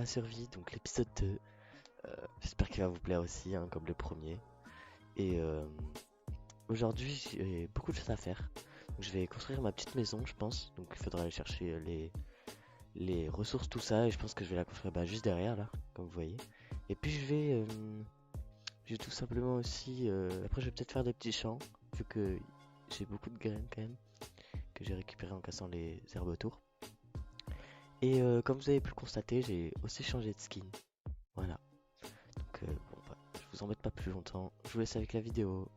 survie, donc l'épisode 2. J'espère qu'il va vous plaire aussi, hein, comme le premier. Et aujourd'hui, j'ai beaucoup de choses à faire. Donc, je vais construire ma petite maison, je pense. Donc il faudra aller chercher les ressources, tout ça. Et je pense que je vais la construire juste derrière, là, comme vous voyez. Et puis je vais tout simplement aussi... après, je vais peut-être faire des petits champs, vu que j'ai beaucoup de graines quand même, que j'ai récupéré en cassant les herbes autour. Et comme vous avez pu le constater, j'ai aussi changé de skin. Voilà. Donc bon, bah, je vous embête pas plus longtemps. Je vous laisse avec la vidéo.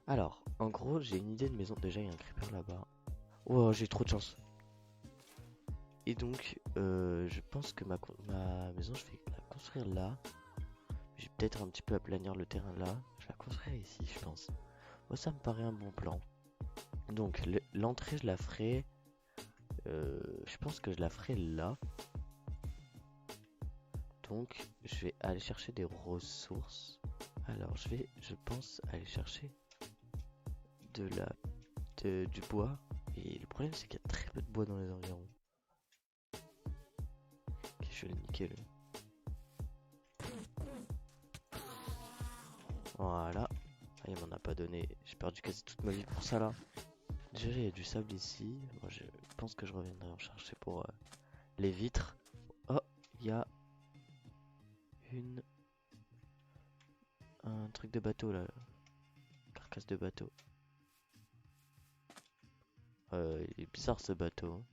Alors, en gros, j'ai une idée de maison. Déjà, il y a un creeper là-bas. Oh, j'ai trop de chance. Et donc, je pense que ma maison, je vais la construire là. Je vais peut-être un petit peu aplanir le terrain là. Je la construire ici, je pense. Moi, ça me paraît un bon plan. Donc, l'entrée, je la ferai... je pense que je la ferai là. Donc, je vais aller chercher des ressources. Alors, je pense, aller chercher du bois. Et le problème, c'est qu'il y a très peu de bois dans les environs. Ok, je vais le niquer, lui. Voilà. Ah, il m'en a pas donné. J'ai perdu quasi toute ma vie pour ça, là. Déjà, il y a du sable ici. Moi, je pense que je reviendrai en chercher pour les vitres. Oh, il y a un truc de bateau, là. Carcasse de bateau. Il est bizarre, ce bateau, hein.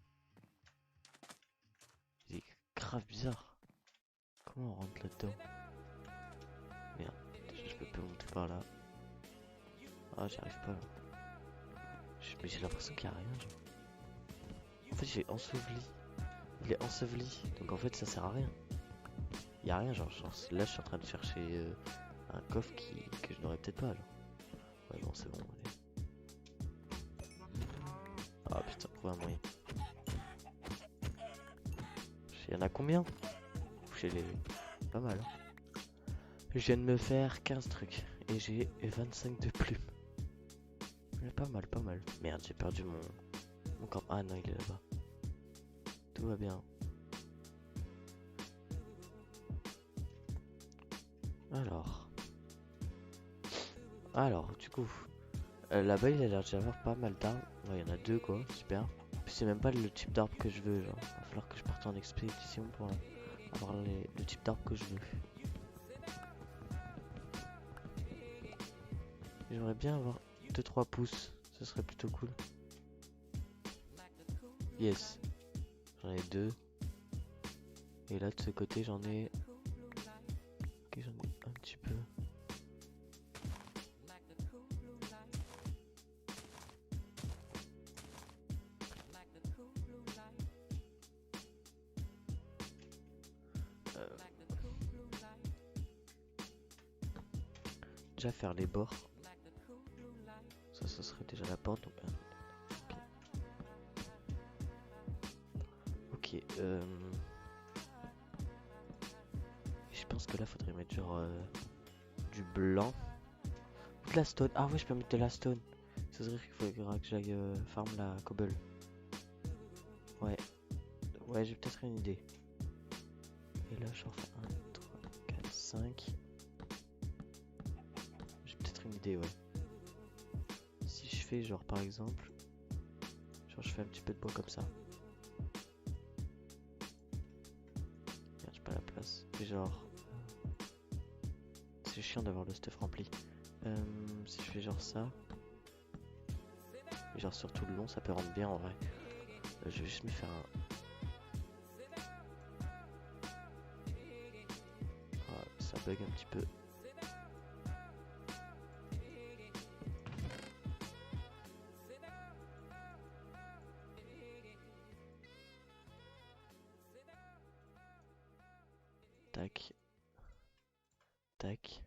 Il est grave bizarre. Comment on rentre là-dedans? Merde, déjà, je peux plus monter par là. Ah, j'y arrive pas, là. Mais j'ai l'impression qu'il y a rien, genre. En fait, j'ai enseveli. Il est enseveli. Donc en fait, ça sert à rien. Il y a rien, genre là, je suis en train de chercher un coffre que je n'aurais peut-être pas, genre. Ouais, bon, c'est bon, allez. Ah putain, trouver un moyen. Il y en a combien? J'ai les... Pas mal, hein. Je viens de me faire 15 trucs. Et j'ai 25 de plumes. Mais pas mal, pas mal. Merde, j'ai perdu mon camp. Ah non, il est là-bas. Tout va bien. Alors, du coup, là-bas il a l'air d'y avoir pas mal d'arbres. Ouais, il y en a deux quoi, super. Puis c'est même pas le type d'arbre que je veux, genre. Va falloir que je parte en expédition pour avoir le type d'arbre que je veux. J'aimerais bien avoir 2-3 pouces, ce serait plutôt cool. Yes, j'en ai deux. Et là de ce côté j'en ai... Ok, j'en ai un petit peu. Déjà faire les bords. Ça serait déjà la porte. Donc... Ok, je pense que là faudrait mettre genre du blanc. Ou de la stone. Ah ouais, je peux mettre de la stone. Ça serait qu'il faudra que j'aille farm la cobble. Ouais. Ouais, j'ai peut-être une idée. Et là, j'en fais 1, 3, 4, 5. J'ai peut-être une idée, ouais. Si je fais genre par exemple, genre je fais un petit peu de bois comme ça. Merde, j'ai pas la place. Et genre, c'est chiant d'avoir le stuff rempli. Si je fais genre ça, et genre sur tout le long, ça peut rendre bien en vrai. Je vais juste me faire un... Ah, ça bug un petit peu. Tac. Tac.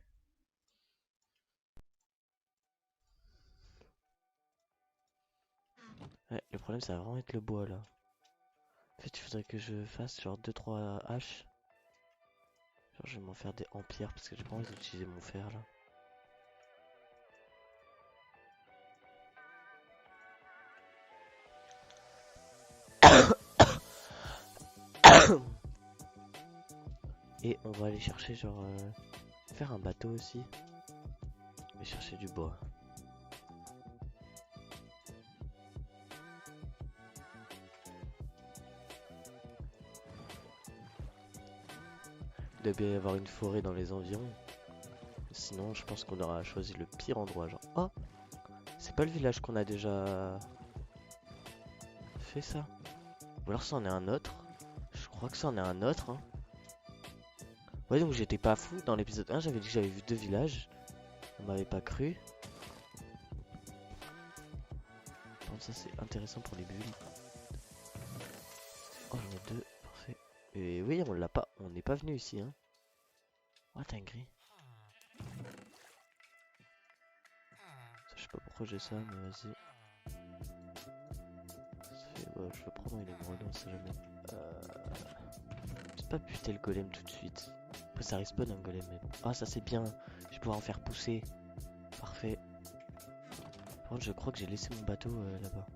Ouais, le problème ça va vraiment être le bois là. En fait, il faudrait que je fasse genre 2-3 haches. Genre je vais m'en faire des en pierre parce que j'ai pas envie d'utiliser mon fer là. Et on va aller chercher genre faire un bateau aussi. Et chercher du bois. Il doit bien y avoir une forêt dans les environs. Sinon je pense qu'on aura choisi le pire endroit genre. Oh, c'est pas le village qu'on a déjà fait ça. Ou alors ça en est un autre. Je crois que ça en est un autre hein. Ouais, donc j'étais pas fou. Dans l'épisode 1 j'avais dit que j'avais vu 2 villages. On m'avait pas cru. Par contre ça c'est intéressant pour les bulles. Oh j'en ai 2, parfait. Et oui on l'a pas, on n'est pas venu ici hein. Oh t'as un gris. Je sais pas pourquoi j'ai ça mais vas-y. Ouais, je vais prendre une émeraude, on sait jamais. J'ai pas buter le golem tout de suite. Après ça respawn un golem mais bon. Ah ça c'est bien, je vais pouvoir en faire pousser. Parfait. Par contre je crois que j'ai laissé mon bateau là-bas.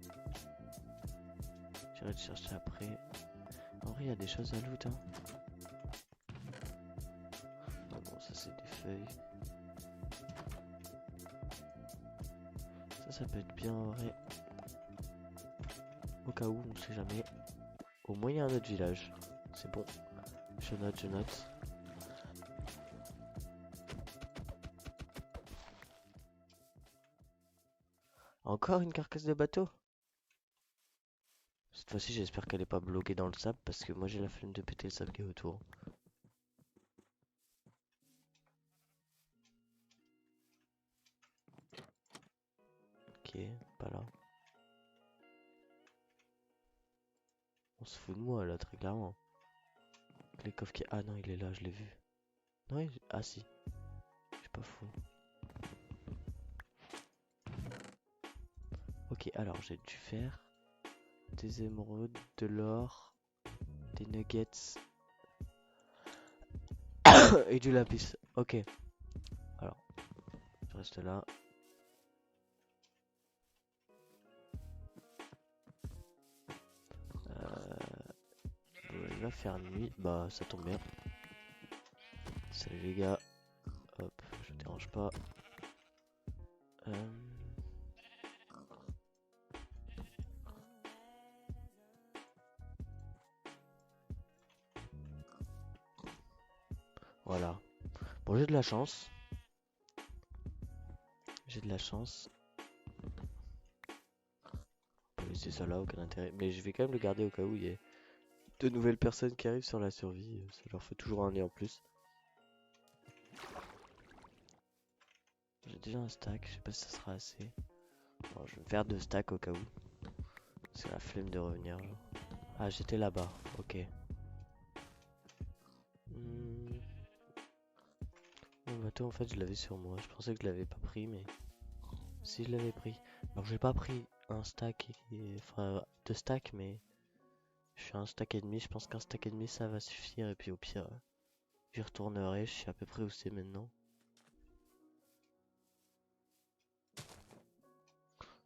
J'irai le chercher après. En vrai il y a des choses à loot hein. Ah bon ça c'est des feuilles. Ça peut être bien en vrai. Au cas où, on sait jamais. Au moins il y a un autre village. C'est bon. Je note, je note. Encore une carcasse de bateau. Cette fois-ci j'espère qu'elle est pas bloquée dans le sable parce que moi j'ai la flemme de péter le sable qui est autour. Ok, pas là. On se fout de moi là très clairement. Les coffres qui... Ah non il est là, je l'ai vu. Non il... Ah si. Je suis pas fou. Ok alors j'ai dû faire des émeraudes, de l'or, des nuggets et du lapis. Ok. Alors, je reste là. Bon, il va faire nuit. Bah ça tombe bien. Salut les gars. Hop, je vous dérange pas. Voilà. Bon, j'ai de la chance. J'ai de la chance. On peut laisser ça là, aucun intérêt. Mais je vais quand même le garder au cas où il y ait de nouvelles personnes qui arrivent sur la survie. Ça leur fait toujours un lien en plus. J'ai déjà un stack, je sais pas si ça sera assez. Bon, je vais me faire 2 stacks au cas où. C'est la flemme de revenir. Genre. Ah, j'étais là-bas, ok. Mon bateau, en fait, je l'avais sur moi. Je pensais que je l'avais pas pris, mais si je l'avais pris. Alors, j'ai pas pris un stack, enfin 2 stacks, mais je suis à un stack et demi. Je pense qu'un stack et demi ça va suffire. Et puis au pire, j'y retournerai. Je sais à peu près où c'est maintenant.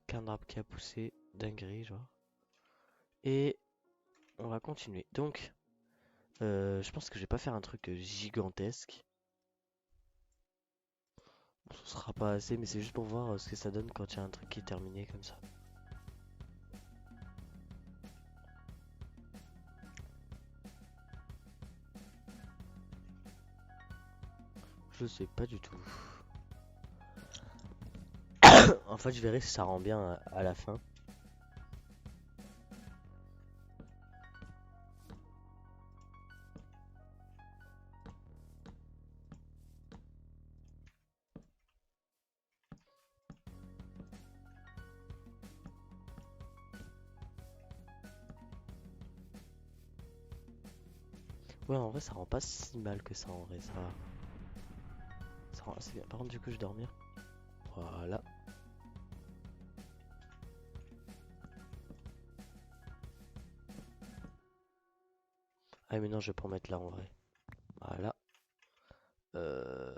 Qu'un arbre qui a poussé, dinguerie, genre. Et on va continuer. Donc, je pense que je vais pas faire un truc gigantesque. Bon, ce sera pas assez, mais c'est juste pour voir ce que ça donne quand il y a un truc qui est terminé comme ça. Je sais pas du tout. En fait, je verrai si ça rend bien à la fin. Ouais, en vrai, ça rend pas si mal que ça en vrai. Ça rend assez bien. Par contre, du coup, je vais dormir. Voilà. Ah, mais non, je vais pas en mettre là en vrai. Voilà. Euh...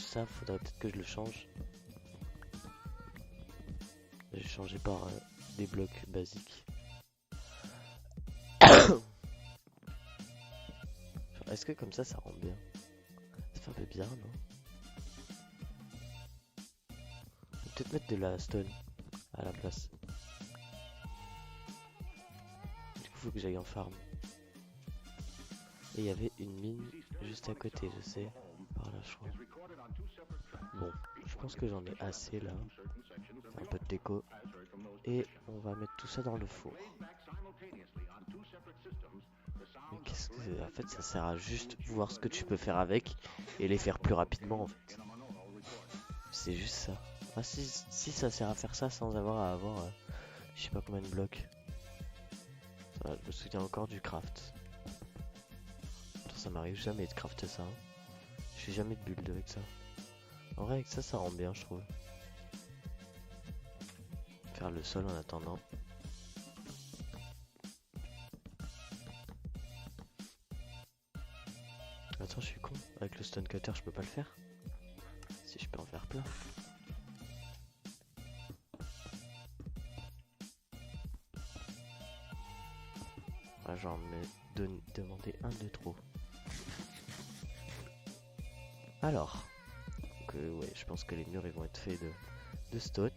ça, faudrait peut-être que je le change. Je vais changer par des blocs basiques. Est-ce que comme ça rend bien? Ça fait un peu bizarre, non? Peut-être mettre de la stone à la place. Du coup, faut que j'aille en farm. Et il y avait une mine juste à côté, je sais. Par là, je crois. Bon, je pense que j'en ai assez là. Un peu de déco. Et on va mettre tout ça dans le four. Mais qu'est-ce que... En fait, ça sert à juste voir ce que tu peux faire avec et les faire plus rapidement, en fait. C'est juste ça. Ah, si ça sert à faire ça sans avoir à avoir je sais pas combien de blocs. Ça, je me souviens encore du craft. Putain, ça m'arrive jamais de crafter ça. Je fais jamais de build avec ça. En vrai, avec ça, ça rend bien, je trouve. Faire le sol en attendant. Attends, je suis con. Avec le stone cutter, je peux pas le faire. Si je peux en faire plein. Ouais, genre me demander un de trop. Alors, donc, ouais, je pense que les murs ils vont être faits de stone.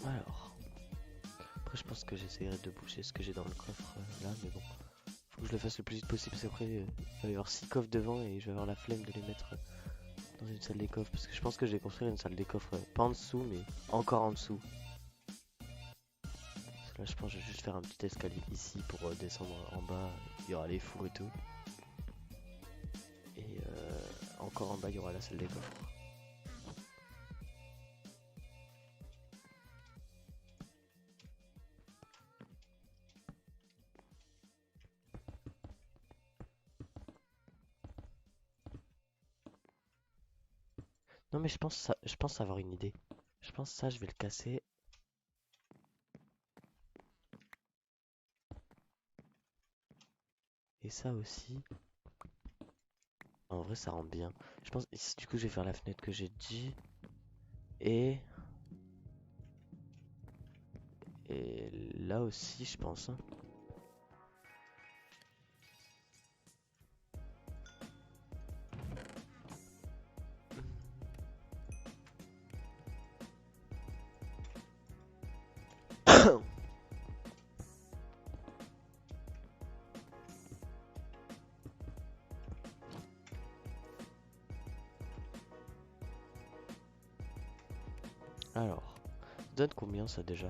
Alors, après je pense que j'essaierai de bouger ce que j'ai dans le coffre là, mais bon, faut que je le fasse le plus vite possible parce qu'après il va y avoir 6 coffres devant et je vais avoir la flemme de les mettre dans une salle des coffres parce que je pense que je vais construire une salle des coffres pas en dessous mais encore en dessous. Là, je pense que je vais juste faire un petit escalier ici pour descendre en bas. Il y aura les fours et tout. Et encore en bas, il y aura la salle des coffres. Non, mais je pense avoir une idée. Je pense ça, je vais le casser. Et ça aussi. En vrai, ça rend bien. Je pense ici, du coup, je vais faire la fenêtre que j'ai dit. Et là aussi, je pense. Hein. Alors, ça donne combien ça déjà?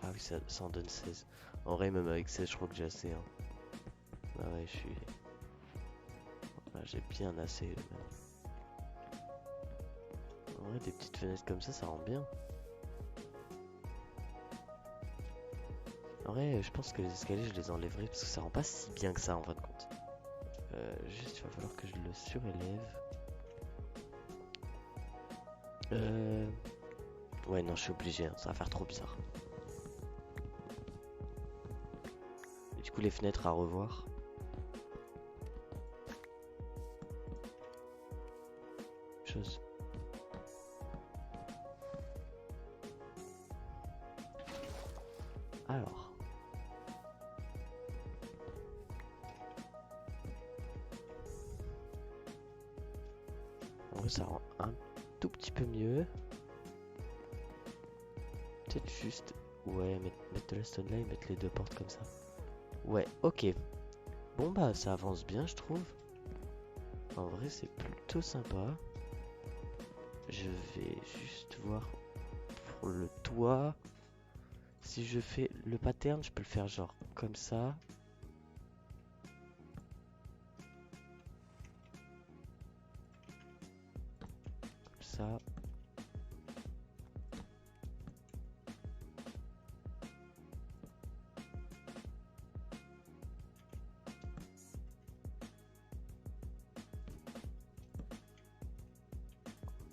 Ah oui, ça en donne 16. En vrai, même avec 16, je crois que j'ai assez. Hein. Ah ouais, je suis. Là, j'ai bien assez. Même. En vrai, des petites fenêtres comme ça rend bien. En vrai, je pense que les escaliers, je les enlèverai parce que ça rend pas si bien que ça en fin de compte. Juste, il va falloir que je le surélève. Ouais, non, je suis obligé, hein, ça va faire trop bizarre. Et du coup, les fenêtres à revoir. Chose. Alors. En vrai, ça rend un tout petit peu mieux. Peut-être juste. Ouais, mettre de la stone là et mettre les deux portes comme ça. Ouais, ok. Bon, bah, ça avance bien, je trouve. En vrai, c'est plutôt sympa. Je vais juste voir pour le toit. Si je fais le pattern, je peux le faire genre comme ça. Comme ça.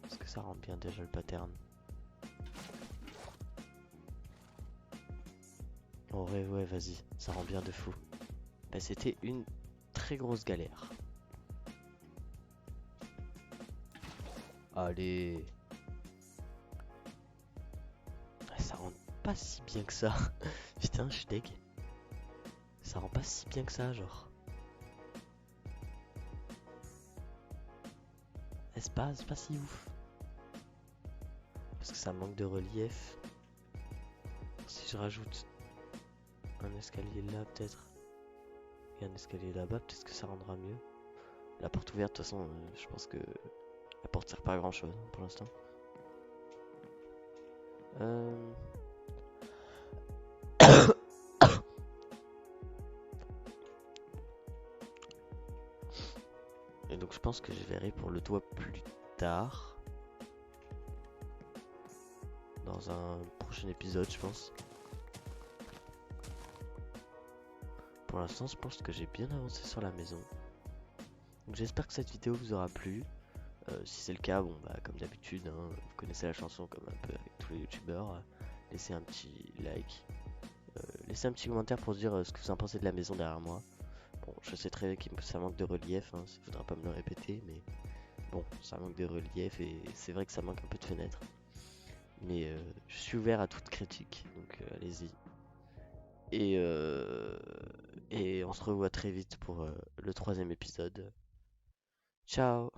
Est-ce que ça rend bien déjà le pattern? vrai, ouais, vas-y, ça rend bien de fou. Bah, c'était une très grosse galère. Allez. Ah, ça rend pas si bien que ça. Putain, je suis deg. Ça rend pas si bien que ça, genre. C'est pas si ouf. Parce que ça manque de relief. Si je rajoute un escalier là, peut-être, et un escalier là-bas, peut-être que ça rendra mieux. La porte ouverte, de toute façon, je pense que la porte sert pas à grand chose pour l'instant. Euh... Et donc je pense que je verrai pour le toit plus tard. Dans un prochain épisode, je pense. Pour l'instant, je pense que j'ai bien avancé sur la maison. Donc j'espère que cette vidéo vous aura plu. Si c'est le cas, bon bah comme d'habitude, hein, vous connaissez la chanson comme un peu avec tous les youtubeurs. Laissez un petit like. Laissez un petit commentaire pour dire ce que vous en pensez de la maison derrière moi. Bon, je sais très bien que ça manque de relief, hein, ça faudra pas me le répéter, mais bon, ça manque de relief et c'est vrai que ça manque un peu de fenêtres. Mais je suis ouvert à toute critique, donc allez-y. Et, euh, et on se revoit très vite pour le troisième épisode. Ciao!